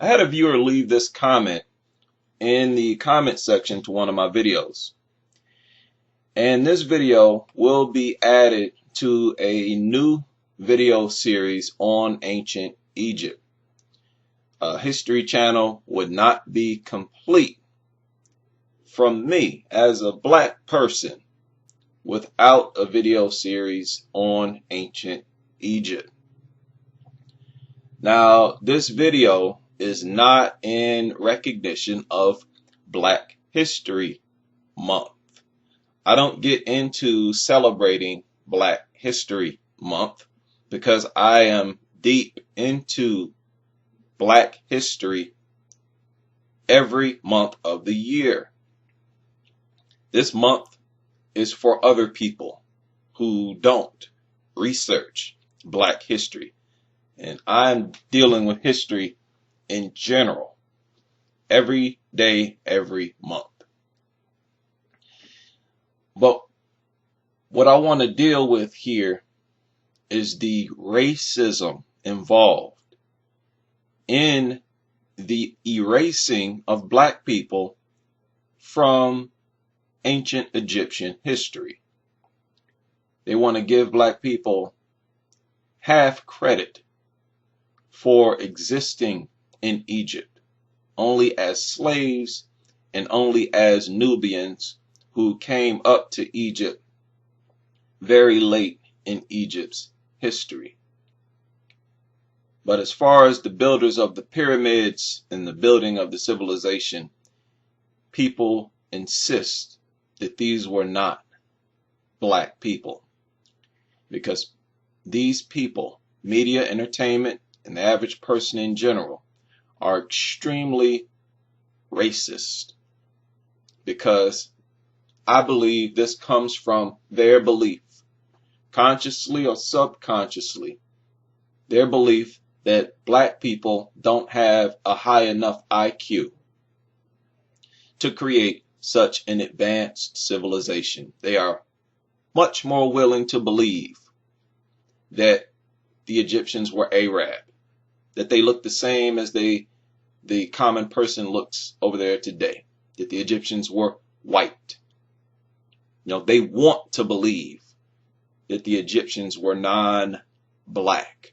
I had a viewer leave this comment in the comment section to one of my videos. And this video will be added to a new video series on ancient Egypt. A History Channel would not be complete from me as a black person without a video series on ancient Egypt. Now, this video is not in recognition of Black History Month. I don't get into celebrating Black History Month because I am deep into Black history every month of the year. This month is for other people who don't research Black history. And I'm dealing with history in general, every day, every month. But what I want to deal with here is the racism involved in the erasing of black people from ancient Egyptian history. They want to give black people half credit for existing in Egypt, only as slaves and only as Nubians who came up to Egypt very late in Egypt's history. But as far as the builders of the pyramids and the building of the civilization, people insist that these were not black people, because these people, media, entertainment, and the average person in general, are extremely racist, because I believe this comes from their belief, consciously or subconsciously, their belief that black people don't have a high enough IQ to create such an advanced civilization. They are much more willing to believe that the Egyptians were Arab, that they look the same as the common person looks over there today, that the Egyptians were white. They want to believe that the Egyptians were non-black.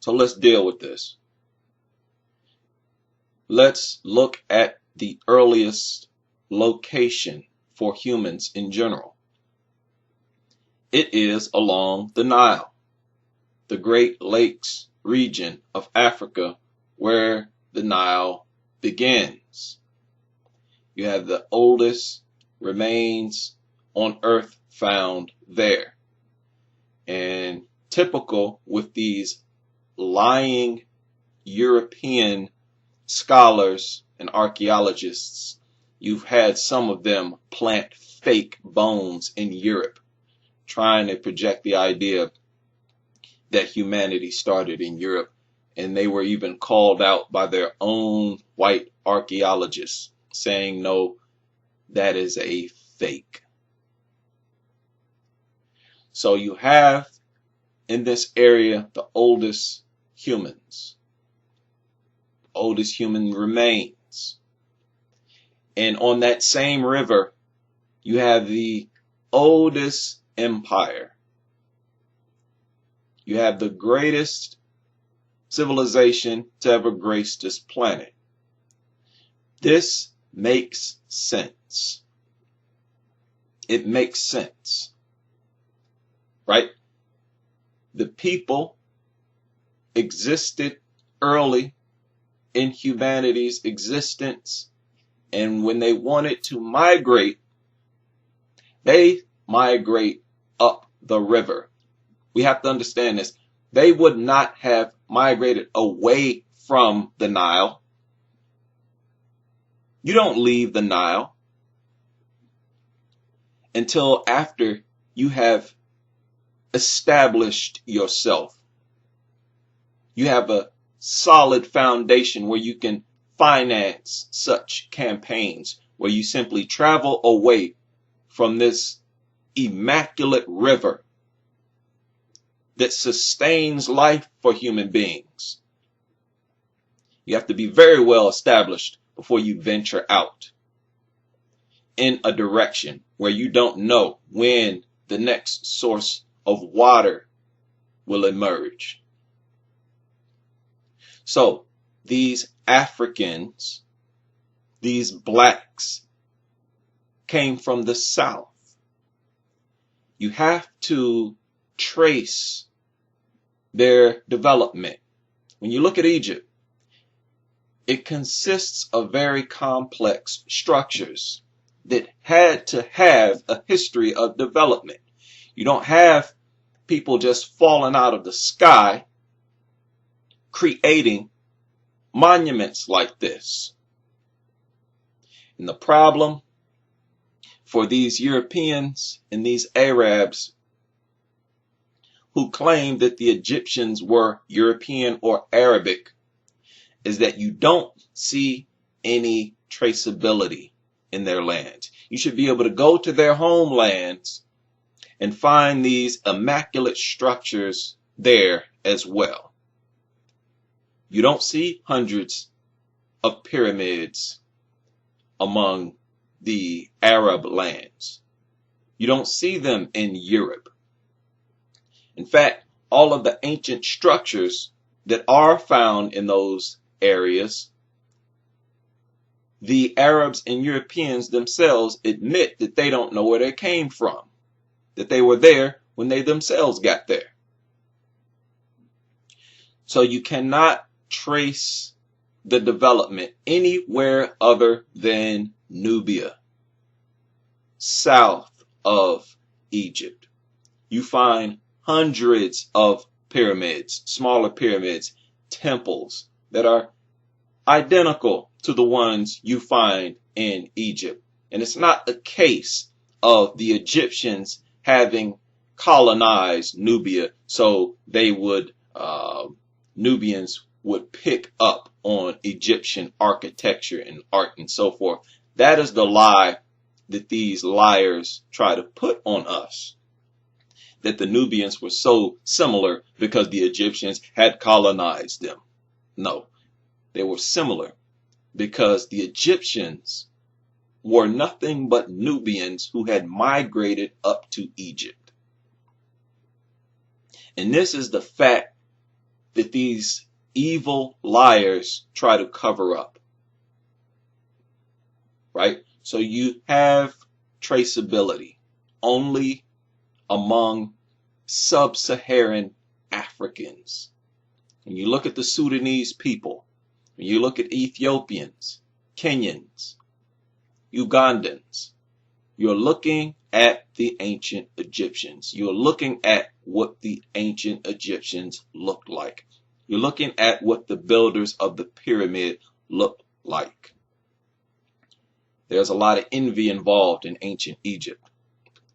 So let's deal with this. Let's look at the earliest location for humans in general. It is along the Nile, the Great Lakes region of Africa, where the Nile begins. You have the oldest remains on earth found there. And typical with these lying European scholars and archaeologists, you've had some of them plant fake bones in Europe, trying to project the idea that humanity started in Europe. And they were even called out by their own white archaeologists, saying, no, that is a fake. So you have in this area the oldest humans, oldest human remains. And on that same river, you have the oldest empire. You have the greatest civilization to ever grace this planet. This makes sense. It makes sense, right? The people existed early in humanity's existence, and when they wanted to migrate, they migrate up the river. We have to understand this. They would not have migrated away from the Nile. You don't leave the Nile until after you have established yourself. You have a solid foundation where you can finance such campaigns, where you simply travel away from this immaculate river that sustains life for human beings. You have to be very well established before you venture out in a direction where you don't know when the next source of water will emerge. So these Africans, these blacks, came from the South. You have to trace their development. When you look at Egypt, it consists of very complex structures that had to have a history of development. You don't have people just falling out of the sky creating monuments like this. And the problem for these Europeans and these Arabs who claim that the Egyptians were European or Arabic is that you don't see any traceability in their lands. You should be able to go to their homelands and find these immaculate structures there as well. You don't see hundreds of pyramids among the Arab lands. You don't see them in Europe. In fact, all of the ancient structures that are found in those areas, the Arabs and Europeans themselves admit that they don't know where they came from, that they were there when they themselves got there. So you cannot trace the development anywhere other than Nubia, south of Egypt. You find hundreds of pyramids, smaller pyramids, temples that are identical to the ones you find in Egypt. And it's not a case of the Egyptians having colonized Nubia so they would, Nubians would pick up on Egyptian architecture and art and so forth. That is the lie that these liars try to put on us, that the Nubians were so similar because the Egyptians had colonized them. No, they were similar because the Egyptians were nothing but Nubians who had migrated up to Egypt. And this is the fact that these evil liars try to cover up. Right? So you have traceability only among sub-Saharan Africans. When you look at the Sudanese people, when you look at Ethiopians, Kenyans, Ugandans, you're looking at the ancient Egyptians. You're looking at what the ancient Egyptians looked like. You're looking at what the builders of the pyramid looked like. There's a lot of envy involved in ancient Egypt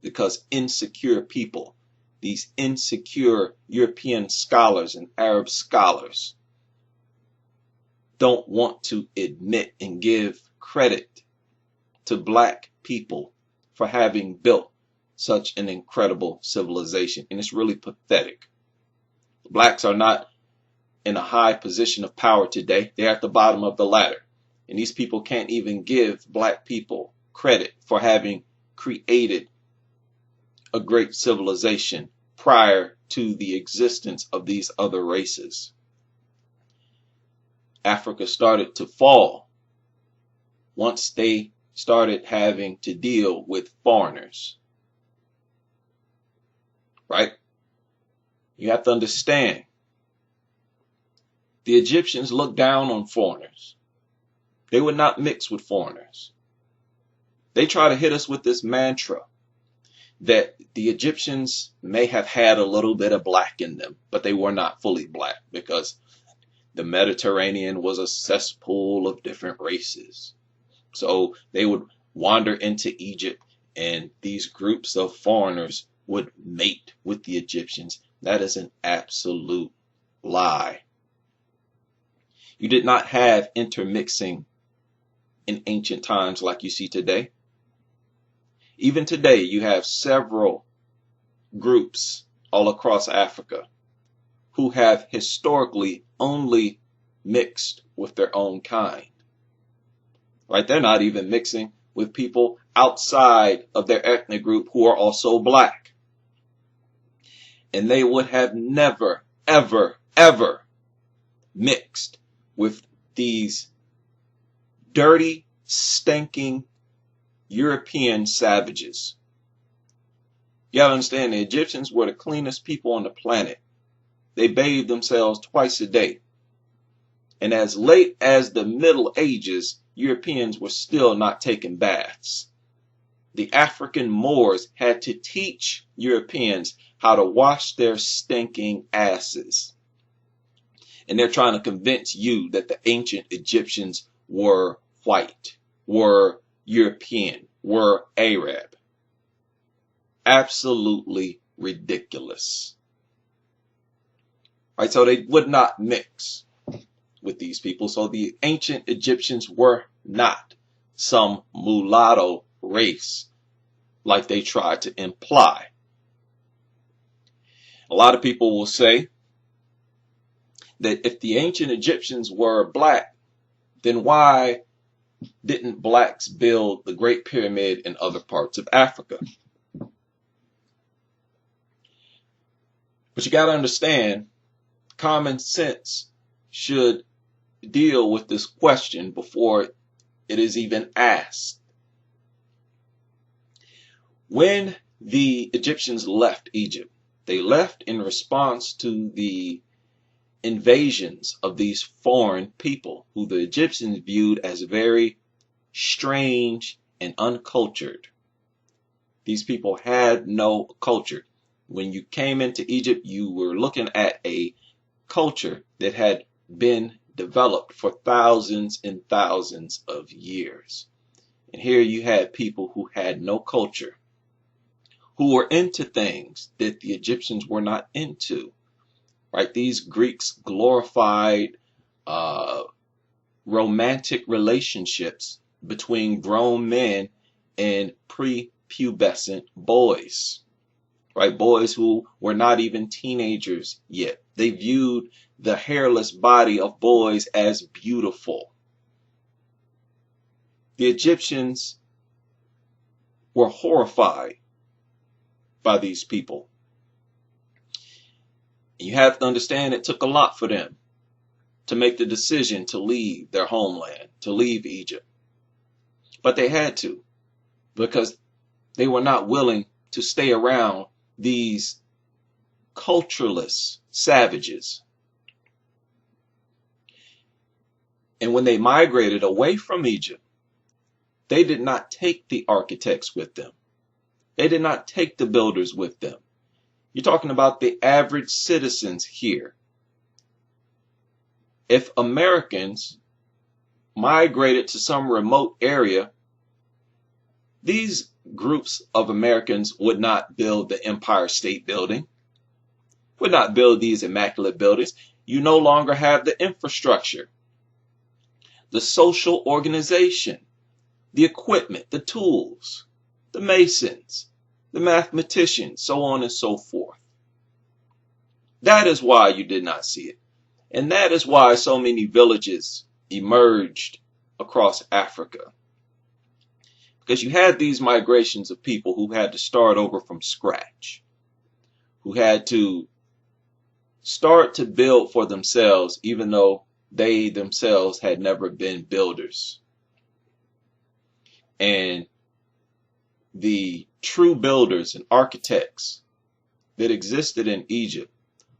because insecure people, these insecure European scholars and Arab scholars, don't want to admit and give credit to black people for having built such an incredible civilization. And it's really pathetic. Blacks are not in a high position of power today. They're at the bottom of the ladder. And these people can't even give black people credit for having created a great civilization prior to the existence of these other races. Africa started to fall once they started having to deal with foreigners. Right? You have to understand, the Egyptians looked down on foreigners. They would not mix with foreigners. They try to hit us with this mantra that the Egyptians may have had a little bit of black in them, but they were not fully black because the Mediterranean was a cesspool of different races. So they would wander into Egypt and these groups of foreigners would mate with the Egyptians. That is an absolute lie. You did not have intermixing in ancient times like you see today. Even today, you have several groups all across Africa who have historically only mixed with their own kind. Right? They're not even mixing with people outside of their ethnic group who are also black. And they would have never, ever, ever mixed with these dirty, stinking European savages. You gotta understand, the Egyptians were the cleanest people on the planet. They bathed themselves twice a day. And as late as the Middle Ages, Europeans were still not taking baths. The African Moors had to teach Europeans how to wash their stinking asses. And they're trying to convince you that the ancient Egyptians were white, were European, were Arab. Absolutely ridiculous. Right, so they would not mix with these people. So the ancient Egyptians were not some mulatto race like they tried to imply. A lot of people will say that if the ancient Egyptians were black, then why didn't blacks build the Great Pyramid in other parts of Africa? But you got to understand, common sense should deal with this question before it is even asked. When the Egyptians left Egypt, they left in response to the invasions of these foreign people who the Egyptians viewed as very strange and uncultured. These people had no culture. When you came into Egypt, you were looking at a culture that had been developed for thousands and thousands of years. And here you had people who had no culture, who were into things that the Egyptians were not into. Right? These Greeks glorified romantic relationships between grown men and prepubescent boys. Right? Boys who were not even teenagers yet. They viewed the hairless body of boys as beautiful. The Egyptians were horrified by these people. You have to understand it took a lot for them to make the decision to leave their homeland, to leave Egypt. But they had to, because they were not willing to stay around these cultureless savages. And when they migrated away from Egypt, they did not take the architects with them. They did not take the builders with them. You're talking about the average citizens here. If Americans migrated to some remote area, these groups of Americans would not build the Empire State Building, would not build these immaculate buildings. You no longer have the infrastructure, the social organization, the equipment, the tools, the masons, the mathematicians, so on and so forth. That is why you did not see it. And that is why so many villages emerged across Africa. Because you had these migrations of people who had to start over from scratch, who had to start to build for themselves, even though they themselves had never been builders. And the true builders and architects that existed in Egypt,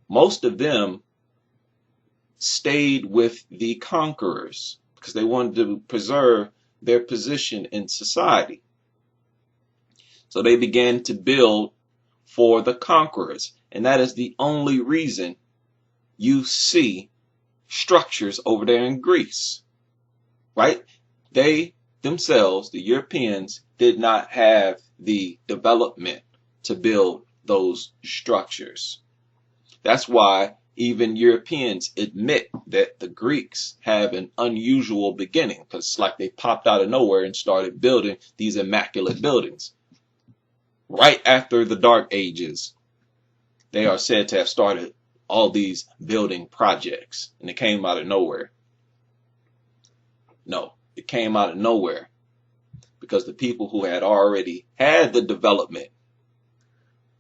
most of them stayed with the conquerors because they wanted to preserve their position in society. So they began to build for the conquerors. And that is the only reason you see structures over there in Greece, right? They themselves, the Europeans, did not have the development to build those structures. That's why even Europeans admit that the Greeks have an unusual beginning, because it's like they popped out of nowhere and started building these immaculate buildings. Right after the Dark Ages, they are said to have started all these building projects, and it came out of nowhere. No, it came out of nowhere because the people who had already had the development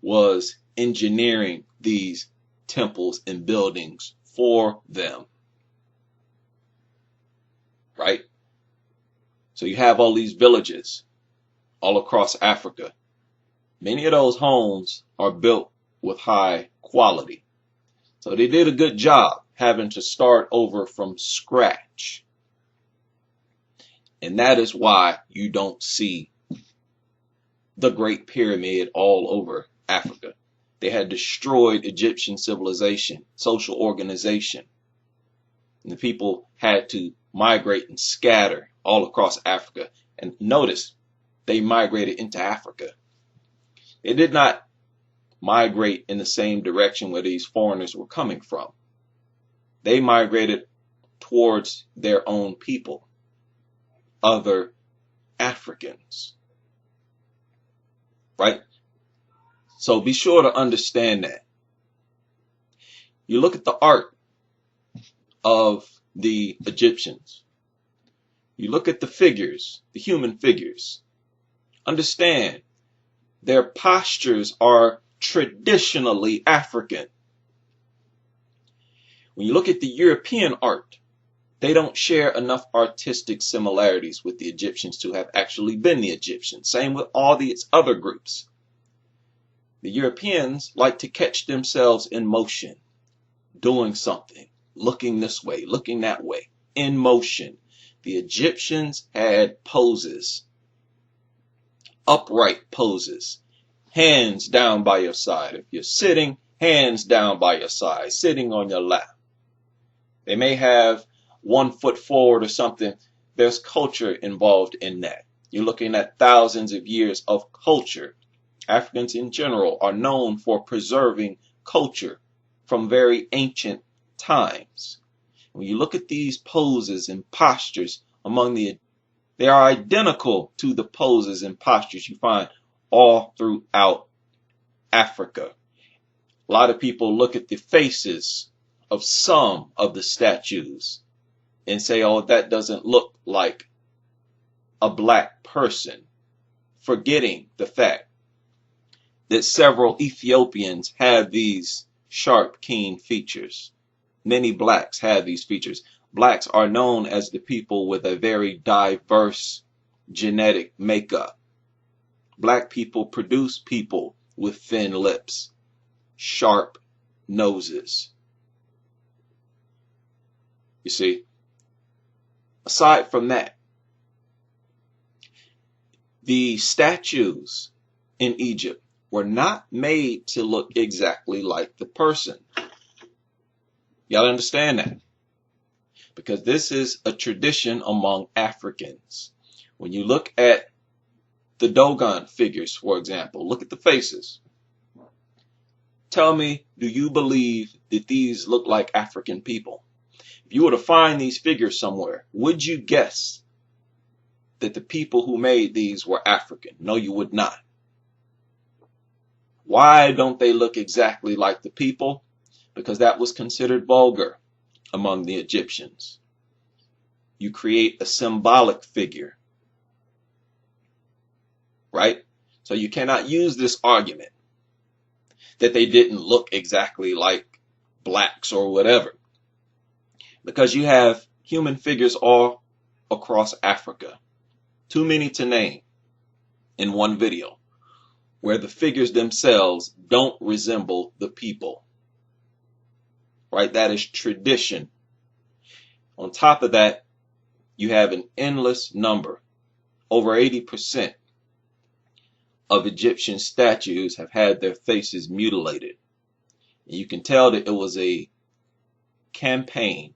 was engineering these temples and buildings for them. Right? So you have all these villages all across Africa. Many of those homes are built with high quality. So they did a good job having to start over from scratch. And that is why you don't see the Great Pyramid all over Africa. They had destroyed Egyptian civilization, social organization. And the people had to migrate and scatter all across Africa. And notice, they migrated into Africa. They did not migrate in the same direction where these foreigners were coming from. They migrated towards their own people, other Africans. Right? So be sure to understand that. You look at the art of the Egyptians. You look at the figures, the human figures. Understand, their postures are traditionally African. When you look at the European art, they don't share enough artistic similarities with the Egyptians to have actually been the Egyptians. Same with all these other groups. The Europeans like to catch themselves in motion, doing something, looking this way, looking that way, in motion. The Egyptians had poses, upright poses, hands down by your side. If you're sitting, hands down by your side, sitting on your lap. They may have 1 foot forward or something. There's culture involved in that. You're looking at thousands of years of culture. Africans in general are known for preserving culture from very ancient times. When you look at these poses and postures they are identical to the poses and postures you find all throughout Africa. A lot of people look at the faces of some of the statues and say, oh, that doesn't look like a black person, forgetting the fact that several Ethiopians have these sharp, keen features. Many blacks have these features. Blacks are known as the people with a very diverse genetic makeup. Black people produce people with thin lips, sharp noses. You see, aside from that, the statues in Egypt were not made to look exactly like the person. Y'all understand that? Because this is a tradition among Africans. When you look at the Dogon figures, for example, look at the faces. Tell me, do you believe that these look like African people? If you were to find these figures somewhere, would you guess that the people who made these were African? No, you would not. Why don't they look exactly like the people? Because that was considered vulgar among the Egyptians. You create a symbolic figure, right? So you cannot use this argument that they didn't look exactly like blacks or whatever, because you have human figures all across Africa, too many to name in one video, where the figures themselves don't resemble the people. Right? That is tradition. On top of that, you have an endless number. Over 80% of Egyptian statues have had their faces mutilated. And you can tell that it was a campaign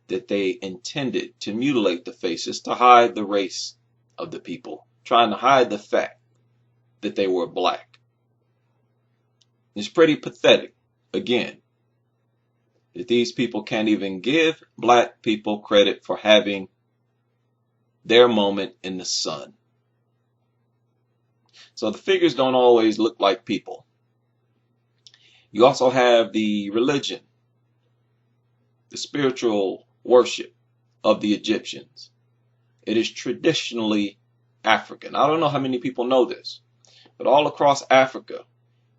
that they intended to mutilate the faces to hide the race of the people, trying to hide the fact that they were black. It's pretty pathetic, again, that these people can't even give black people credit for having their moment in the sun. So the figures don't always look like people. You also have the religion, the spiritual worship of the Egyptians. It is traditionally African. I don't know how many people know this, but all across Africa,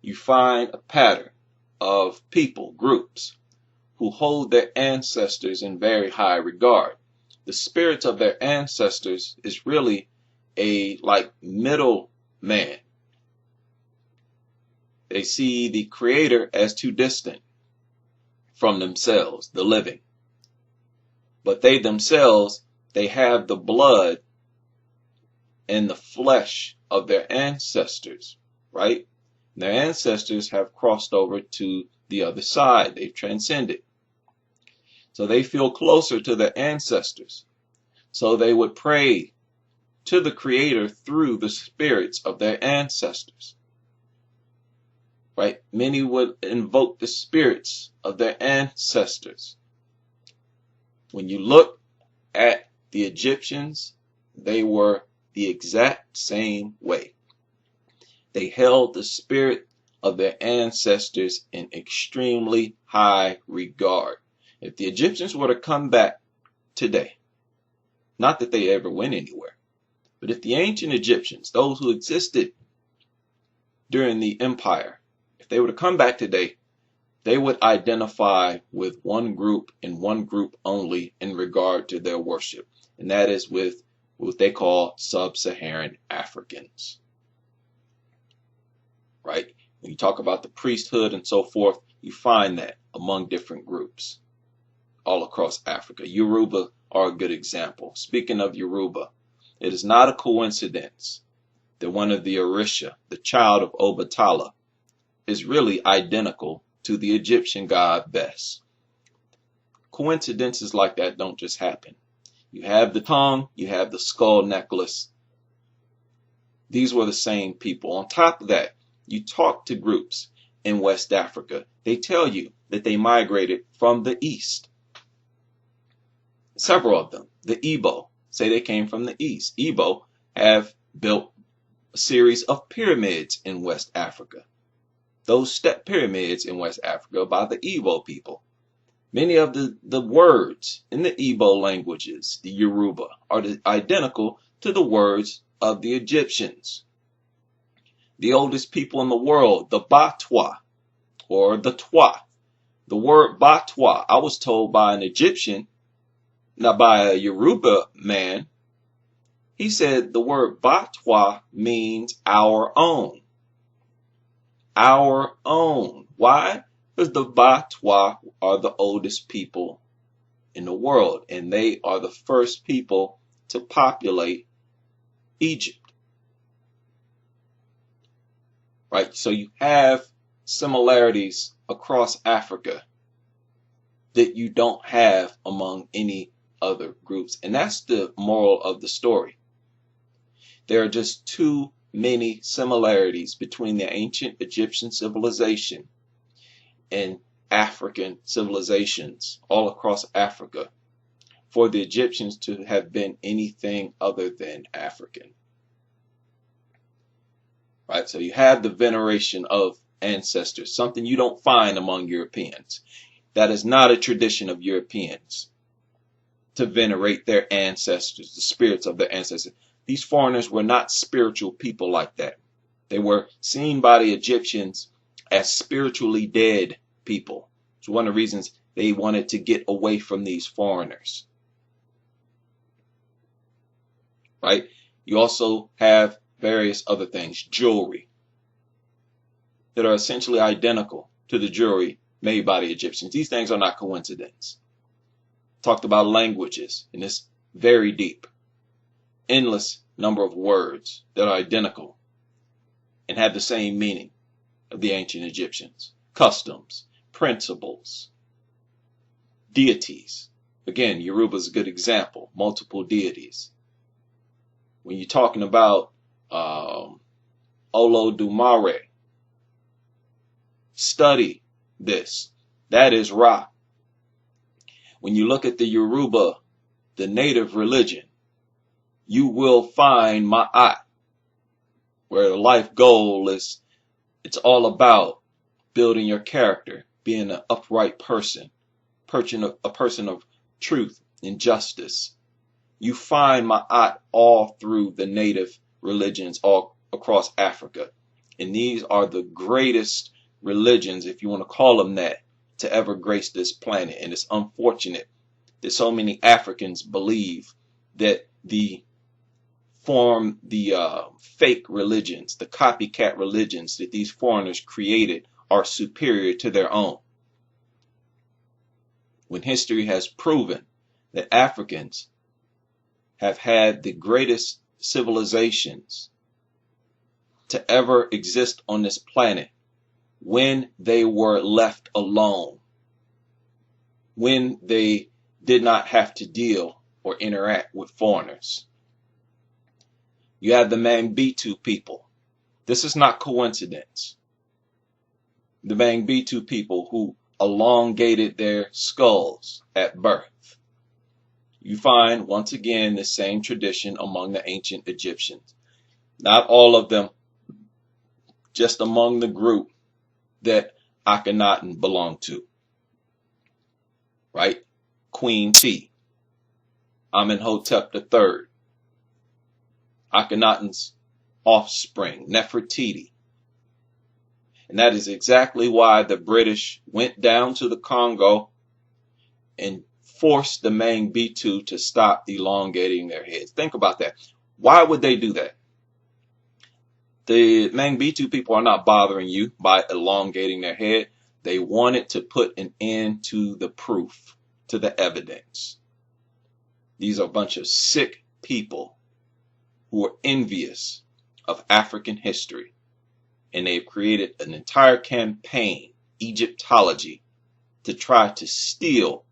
you find a pattern of people, groups, who hold their ancestors in very high regard. The spirits of their ancestors is really a middle man. They see the creator as too distant from themselves, the living. But they themselves, they have the blood and the flesh of their ancestors, right? Their ancestors have crossed over to the other side. They've transcended. So they feel closer to their ancestors. So they would pray to the Creator through the spirits of their ancestors. Right? Many would invoke the spirits of their ancestors. When you look at the Egyptians, they were the exact same way. They held the spirit of their ancestors in extremely high regard. If the Egyptians were to come back today, not that they ever went anywhere, but if the ancient Egyptians, those who existed during the empire, if they were to come back today, they would identify with one group and one group only in regard to their worship, and that is with what they call sub-Saharan Africans. Right? When you talk about the priesthood and so forth, you find that among different groups all across Africa. Yoruba are a good example. Speaking of Yoruba, it is not a coincidence that one of the Orisha, the child of Obatala, is really identical to the Egyptian god Bes. Coincidences like that don't just happen. You have the tongue, you have the skull necklace. These were the same people. On top of that, you talk to groups in West Africa. They tell you that they migrated from the east. Several of them, the Igbo, say they came from the east. Igbo have built a series of pyramids in West Africa. Those step pyramids in West Africa by the Igbo people. Many of the words in the Igbo languages, the Yoruba, are identical to the words of the Egyptians. The oldest people in the world, the Batwa, or the Twa. The word Batwa, I was told by an Egyptian, not by a Yoruba man. He said the word Batwa means our own. Our own. Why? Because the Batwa are the oldest people in the world, and they are the first people to populate Egypt. Right? So you have similarities across Africa that you don't have among any other groups. And that's the moral of the story. There are just too many similarities between the ancient Egyptian civilization and African civilizations all across Africa for the Egyptians to have been anything other than African. Right? So you have the veneration of ancestors, something you don't find among Europeans. That is not a tradition of Europeans to venerate their ancestors, the spirits of their ancestors. These foreigners were not spiritual people like that. They were seen by the Egyptians as spiritually dead people. It's one of the reasons they wanted to get away from these foreigners. Right? You also have various other things, jewelry, that are essentially identical to the jewelry made by the Egyptians. These things are not coincidence. Talked about languages, and it's very deep. Endless number of words that are identical and have the same meaning of the ancient Egyptians. Customs, principles, deities. Again, Yoruba is a good example. Multiple deities. When you're talking about Olodumare, study this. That is Ra. When you look at the Yoruba, the native religion, you will find Ma'at, where the life goal is, it's all about building your character, being an upright person, a person of truth injustice. You find Ma'at all through the native religions all across Africa. And these are the greatest religions, if you want to call them that, to ever grace this planet. And it's unfortunate that so many Africans believe that the fake religions, the copycat religions that these foreigners created are superior to their own. When history has proven that Africans have had the greatest civilizations to ever exist on this planet when they were left alone, when they did not have to deal or interact with foreigners. You have the Mangbitu people. This is not coincidence. The Mangbitu people who elongated their skulls at birth. You find, once again, the same tradition among the ancient Egyptians. Not all of them, just among the group that Akhenaten belonged to. Right? Queen T, Amenhotep III, Akhenaten's offspring, Nefertiti. And that is exactly why the British went down to the Congo and forced the Mangbitu to stop elongating their heads. Think about that. Why would they do that? The Mangbitu people are not bothering you by elongating their head. They wanted to put an end to the proof, to the evidence. These are a bunch of sick people who are envious of African history. And they've created an entire campaign, Egyptology, to try to steal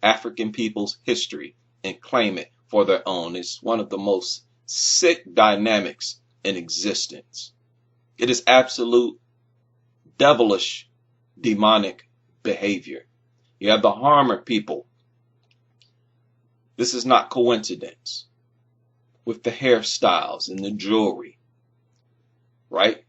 African people's history and claim it for their own. It's one of the most sick dynamics in existence. It is absolute devilish, demonic behavior. You have the Harmer people. This is not coincidence. With the hairstyles and the jewelry, right?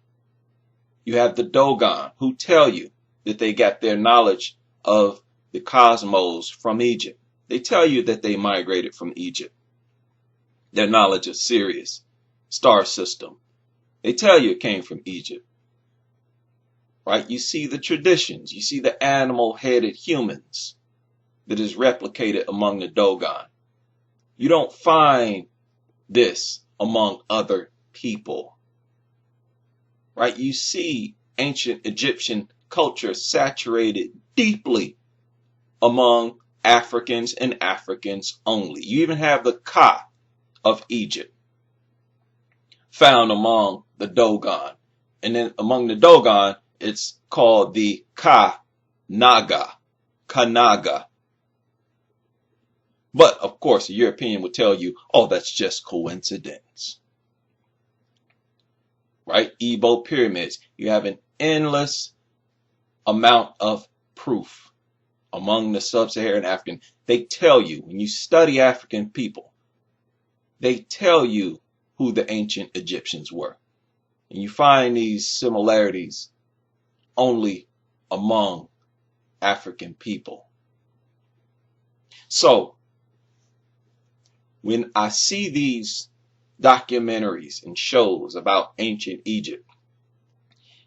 You have the Dogon who tell you that they got their knowledge of the cosmos from Egypt. They tell you that they migrated from Egypt. Their knowledge of Sirius, star system. They tell you it came from Egypt. Right? You see the traditions. You see the animal-headed humans that is replicated among the Dogon. You don't find this among other people. Right? You see ancient Egyptian culture saturated deeply among Africans and Africans only. You even have the Ka of Egypt found among the Dogon. And then among the Dogon, it's called the Kanaga. But, of course, a European would tell you, oh, that's just coincidence. Right? Igbo pyramids. You have an endless amount of proof among the sub-Saharan African. They tell you, when you study African people, they tell you who the ancient Egyptians were. And you find these similarities only among African people. So, when I see these documentaries and shows about ancient Egypt,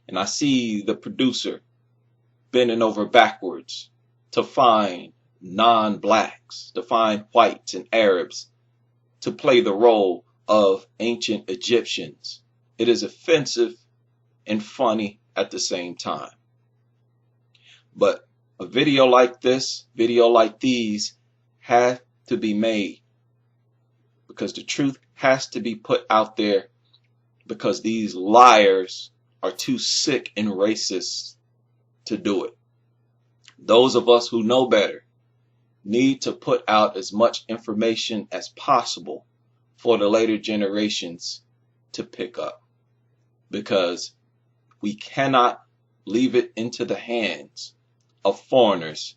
and I see the producer bending over backwards to find non-blacks, to find whites and Arabs to play the role of ancient Egyptians, it is offensive and funny at the same time. But a video like this, video like these, have to be made because the truth has to be put out there, because these liars are too sick and racist to do it. Those of us who know better need to put out as much information as possible for the later generations to pick up, because we cannot leave it into the hands of foreigners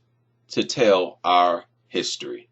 to tell our history.